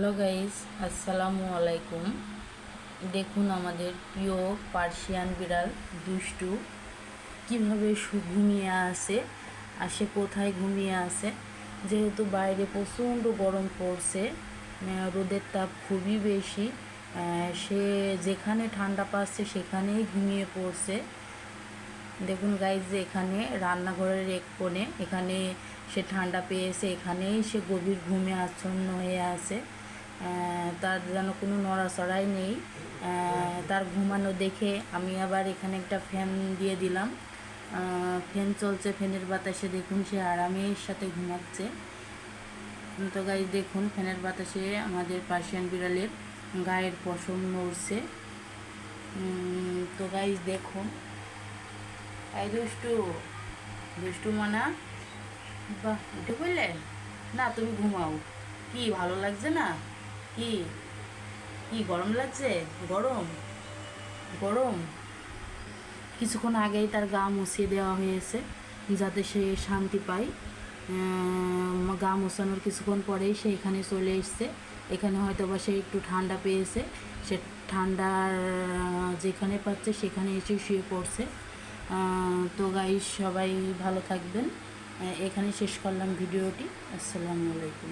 Hello guys, আসসালামু আলাইকুম। দেখুন আমাদের প্রিয় পার্সিয়ান বিড়াল দুষ্টু কীভাবে ঘুমিয়ে আসে আর সে কোথায় ঘুমিয়ে আসে। যেহেতু বাইরে প্রচণ্ড গরম পড়ছে, রোদের তাপ খুবই বেশি, সে যেখানে ঠান্ডা পাচ্ছে সেখানেই ঘুমিয়ে পড়ছে। দেখুন গাইজ, যে এখানে রান্নাঘরের এক কোণে, এখানে সে ঠান্ডা পেয়েছে, এখানেই সে গভীর ঘুমে আচ্ছন্ন হয়ে আছে। তার যেন কোনো নড়াচড়াই নেই। তার ঘুমানো দেখে আমি আবার এখানে একটা ফ্যান দিয়ে দিলাম। ফ্যান চলছে, ফ্যানের বাতাসে দেখুন সে আরামের সাথে ঘুমাচ্ছে। তো গাইজ দেখুন, ফ্যানের বাতাসে আমাদের পার্সিয়ান বিড়ালের গায়ের পশম নড়ছে। তো গাইজ দেখুন, এই দুষ্টু দুষ্টু মানা, বাহ, উঠে পড়লে না? তুমি ঘুমাও। কি ভালো লাগছে না? কি কি গরম লাগছে? গরম গরম কিছুক্ষণ আগেই তার গা মুছিয়ে দেওয়া হয়েছে যাতে সে শান্তি পায়। গা মোছানোর কিছুক্ষণ পরেই সে এখানে চলে এসছে। এখানে হয়তো বা সে একটু ঠান্ডা পেয়েছে, সে ঠান্ডার যেখানে পাচ্ছে সেখানে এসে শুয়ে পড়ছে। তো গাইস, সবাই ভালো থাকবেন। এখানে শেষ করলাম ভিডিওটি। আসসালামু আলাইকুম।